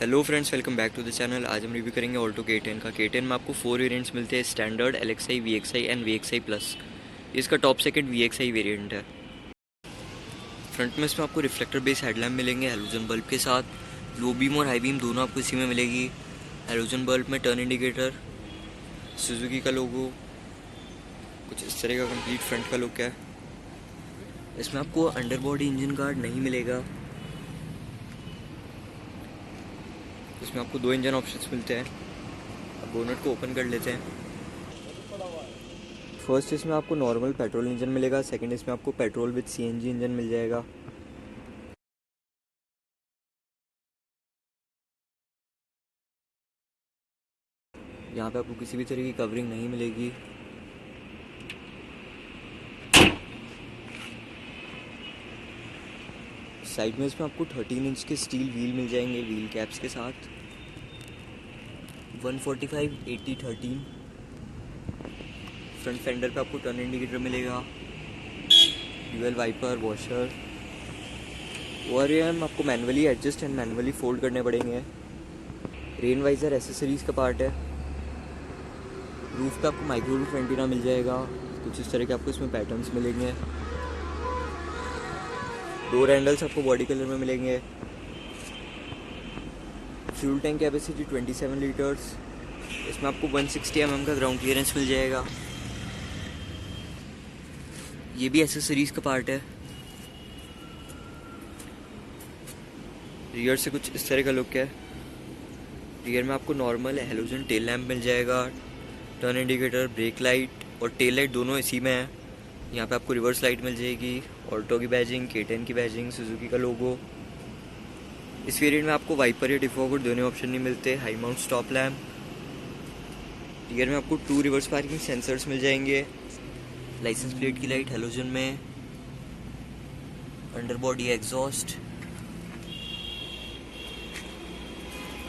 Hello friends, welcome back to the channel. आज हम review करेंगे ऑल्टो K10 का। K10 में आपको 4 वेरिएंट्स मिलते हैं, standard, LXI, VXI and VXI plus. इसका टॉप सेकेंड VXI वेरिएंट है। फ्रंट में इसमें आपको रिफ्लेक्टर बेस हेडलैम्प मिलेंगे हैलोजन बल्ब के साथ। लो बीम और हाई बीम दोनों आपको इसी में मिलेगी। हैलोजन बल्ब में टर्न इंडिकेटर, सुजुकी का लोगो, कुछ इस तरह का कंप्लीट फ्रंट का लुक है। इसमें आपको अंडर बॉडी इंजन गार्ड नहीं मिलेगा। इसमें आपको 2 इंजन ऑप्शंस मिलते हैं। अब बोनट को ओपन कर लेते हैं। फर्स्ट इसमें आपको नॉर्मल पेट्रोल इंजन मिलेगा। सेकंड इसमें आपको पेट्रोल विद CNG इंजन मिल जाएगा। यहाँ पे आपको किसी भी तरह की कवरिंग नहीं मिलेगी। साइड में इसमें आपको 13 इंच के स्टील व्हील मिल जाएंगे व्हील कैप्स के साथ। 145 80 13। फ्रंट फेंडर पे आपको टर्न इंडिकेटर मिलेगा, ड्यूअल वाइपर, वॉशर। ORM आपको manually adjust and manually fold करने पड़ेंगे। रेन वाइजर एसेसरीज का पार्ट है। रूफ पे आपको माइक्रो रूफ एंटीना मिल जाएगा। कुछ इस तरह के आपको इसमें पैटर्न्स मिलेंगे। डोर हैंडल्स आपको बॉडी कलर में मिलेंगे। Fuel tank capacity 27 litres. इसमें आपको 160 mm का ग्राउंड क्लियरेंस मिल जाएगा। ये भी एसेसरीज का पार्ट है। रियर से कुछ इस तरह का लुक है। रियर में आपको नॉर्मल हैलोजन टेल लैम्प मिल जाएगा। टर्न इंडिकेटर, ब्रेक लाइट और टेल लाइट दोनों इसी में है। यहाँ पे आपको रिवर्स लाइट मिल जाएगी, ऑल्टो की बैजिंग, K10 की बैजिंग, सुजुकी का लोगो। इस वेरिएंट में आपको वाइपर या डिफॉगर दोनों ऑप्शन नहीं मिलते। High mount stop lamp. Rear में आपको 2 रिवर्स पार्किंग सेंसर्स मिल जाएंगे। लाइसेंस प्लेट की लाइट हैलोजन में। Under body exhaust.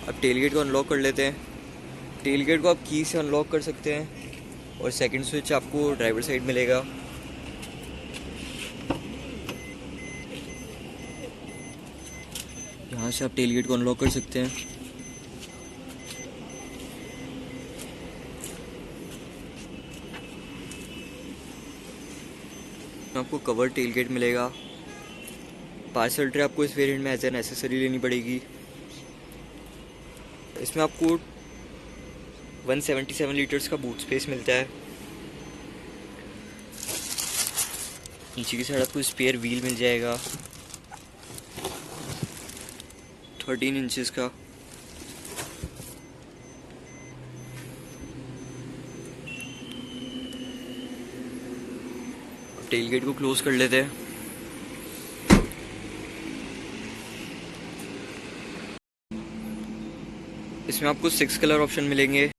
अब टेल गेट को अनलॉक कर लेते हैं। टेल गेट को आप की से अनलॉक कर सकते हैं और सेकंड स्विच आपको ड्राइवर साइड मिलेगा। यहाँ से आप टेल गेट को अनलॉक कर सकते हैं। आपको कवर टेल गेट मिलेगा। पार्सल ट्रे आपको इस वेरिएंट में एज एन एसेसरी लेनी पड़ेगी। इसमें आपको 177 लीटर्स का बूट स्पेस मिलता है। नीचे की साइड आपको स्पेयर व्हील मिल जाएगा 13 इंचेस का। अब टेल गेट को क्लोज कर लेते हैं। इसमें आपको 6 कलर ऑप्शन मिलेंगे।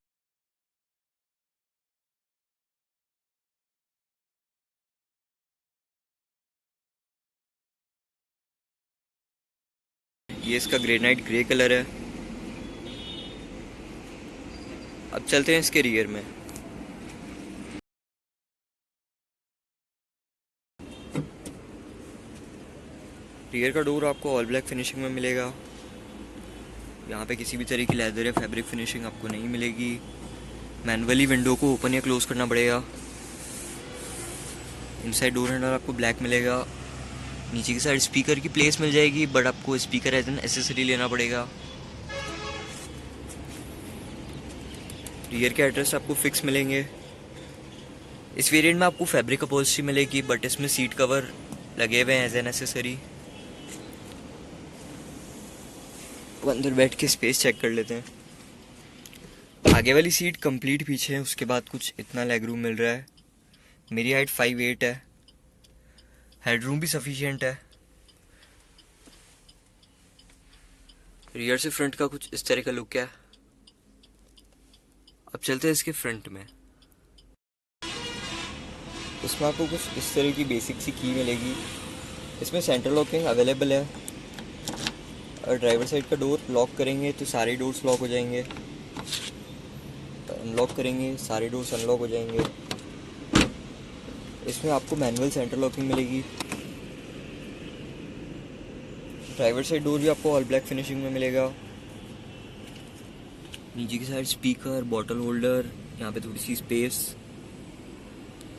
ये इसका ग्रेनाइट ग्रे कलर है। अब चलते हैं इसके रियर में। रियर का डोर आपको ऑल ब्लैक फिनिशिंग में मिलेगा। यहाँ पे किसी भी तरह की लेदर या फैब्रिक फिनिशिंग आपको नहीं मिलेगी। मैनुअली विंडो को ओपन या क्लोज करना पड़ेगा। इनसाइड डोर हैंडल आपको ब्लैक मिलेगा। नीचे की साइड स्पीकर की प्लेस मिल जाएगी, बट आपको स्पीकर एज एन एसेसरी लेना पड़ेगा। रियर के एड्रेस आपको फिक्स मिलेंगे। इस वेरिएंट में आपको फैब्रिक अपहोल्स्ट्री मिलेगी, बट इसमें सीट कवर लगे हुए हैं एज एन एसेसरी। अंदर बैठ के स्पेस चेक कर लेते हैं। आगे वाली सीट कंप्लीट पीछे है, उसके बाद कुछ इतना लेग रूम मिल रहा है। मेरी हाइट 5'8" है। हेडरूम भी सफिशिएंट है। रियर से फ्रंट का कुछ इस तरह का लुक है। अब चलते हैं इसके फ्रंट में। इसमें आपको कुछ इस तरह की बेसिक सी की मिलेगी। इसमें सेंट्रल लॉकिंग अवेलेबल है और ड्राइवर साइड का डोर लॉक करेंगे तो सारे डोर्स लॉक हो जाएंगे। अनलॉक करेंगे सारे डोर्स अनलॉक हो जाएंगे। इसमें आपको मैनुअल सेंटर लॉकिंग मिलेगी। ड्राइवर साइड डोर भी आपको ऑल ब्लैक फिनिशिंग में मिलेगा। नीचे की साइड स्पीकर, बॉटल होल्डर, यहाँ पे थोड़ी सी स्पेस।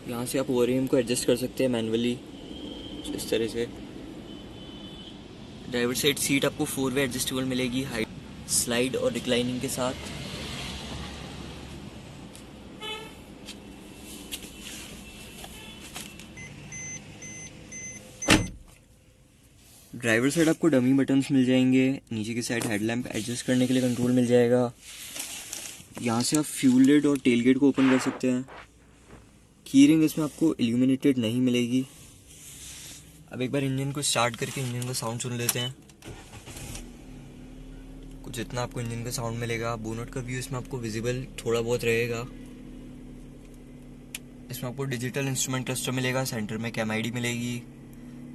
यहाँ से आप वॉल्यूम को एडजस्ट कर सकते हैं मैनुअली इस तरह से। ड्राइवर साइड सीट आपको 4 वे एडजस्टेबल मिलेगी, हाइट, स्लाइड और रिक्लाइनिंग के साथ। ड्राइवर साइड आपको डमी बटन्स मिल जाएंगे। नीचे की साइड हेडलैम्प एडजस्ट करने के लिए कंट्रोल मिल जाएगा। यहाँ से आप फ्यूल लिड और टेल गेट को ओपन कर सकते हैं। की रिंग इसमें आपको इल्यूमिनेटेड नहीं मिलेगी। अब एक बार इंजन को स्टार्ट करके इंजन का साउंड सुन लेते हैं। कुछ इतना आपको इंजन का साउंड मिलेगा। बोनट का व्यू इसमें आपको विजिबल थोड़ा बहुत रहेगा। इसमें आपको डिजिटल इंस्ट्रूमेंट क्लस्टर मिलेगा। सेंटर में कैम आईडी मिलेगी।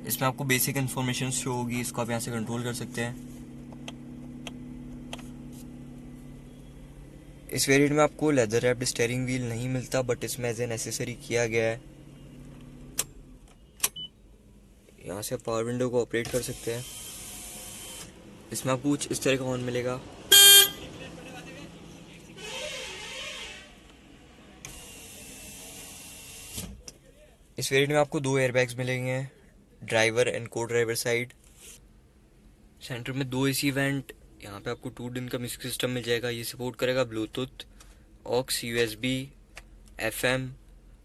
इसमें आपको बेसिक इन्फॉर्मेशन शो होगी, इसको आप यहाँ से कंट्रोल कर सकते हैं। इस वेरिएंट में आपको लेदर रैप्ड स्टीयरिंग व्हील नहीं मिलता, बट इसमें एज ए नेसेसरी किया गया है। यहाँ से आप पावर विंडो को ऑपरेट कर सकते हैं। इसमें आपको कुछ इस तरह का हॉर्न मिलेगा। इस वेरिएंट में आपको 2 एयरबैग्स मिलेंगे, ड्राइवर एंड को ड्राइवर साइड। सेंटर में 2 एसी वेंट। यहाँ पे आपको 2 डिन का म्यूजिक सिस्टम मिल जाएगा। ये सपोर्ट करेगा ब्लूटूथ, ऑक्स, यूएसबी, एफएम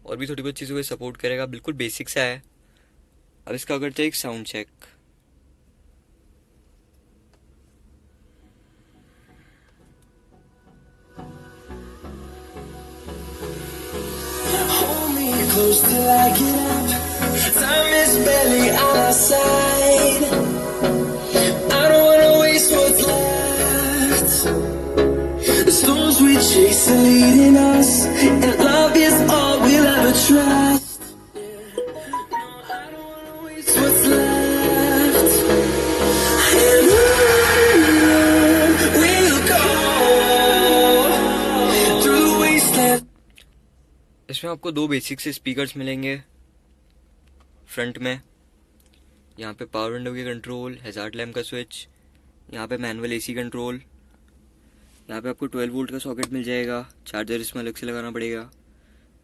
और भी थोड़ी बहुत चीज़ों को सपोर्ट करेगा। बिल्कुल बेसिक सा है। अब इसका करते हैं एक sound check. Close till I get up. Time is barely on our side. I don't wanna waste what's left. The storms we chase are leading us, and love is all we'll ever trust. No, I don't wanna waste what's left. And on we'll go through the wasteland. इसमें आपको 2 basic से speakers मिलेंगे front में। यहाँ पे power window के control, hazard lamp का switch, यहाँ पे मैनुअल एसी कंट्रोल। यहाँ पे आपको 12 वोल्ट का सॉकेट मिल जाएगा। चार्जर इसमें अलग से लगाना पड़ेगा।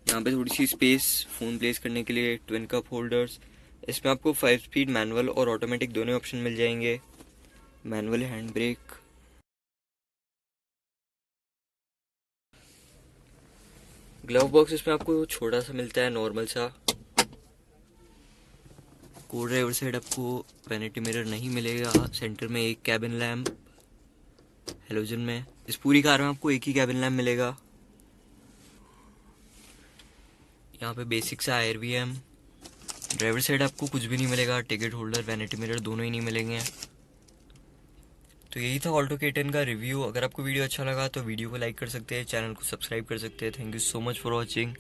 यहाँ पे थोड़ी सी स्पेस फ़ोन प्लेस करने के लिए, ट्विन कप होल्डर्स। इसमें आपको 5 स्पीड मैनुअल और ऑटोमेटिक दोनों ऑप्शन मिल जाएंगे। Manual hand brake. Glove box इसमें आपको छोटा सा मिलता है, नॉर्मल सा। को ड्राइवर साइड आपको वैनिटी मिरर नहीं मिलेगा। सेंटर में एक कैबिन लैम्प हेलोजन में। इस पूरी कार में आपको एक ही कैबिन लैम्प मिलेगा। यहाँ पे बेसिक सा AirVM। ड्राइवर साइड आपको कुछ भी नहीं मिलेगा। टिकट होल्डर, वैनिटी मिरर दोनों ही नहीं मिलेंगे। तो यही था ऑल्टो K10 का रिव्यू। अगर आपको वीडियो अच्छा लगा तो वीडियो को लाइक कर सकते हैं, चैनल को सब्सक्राइब कर सकते हैं। Thank you so much for watching.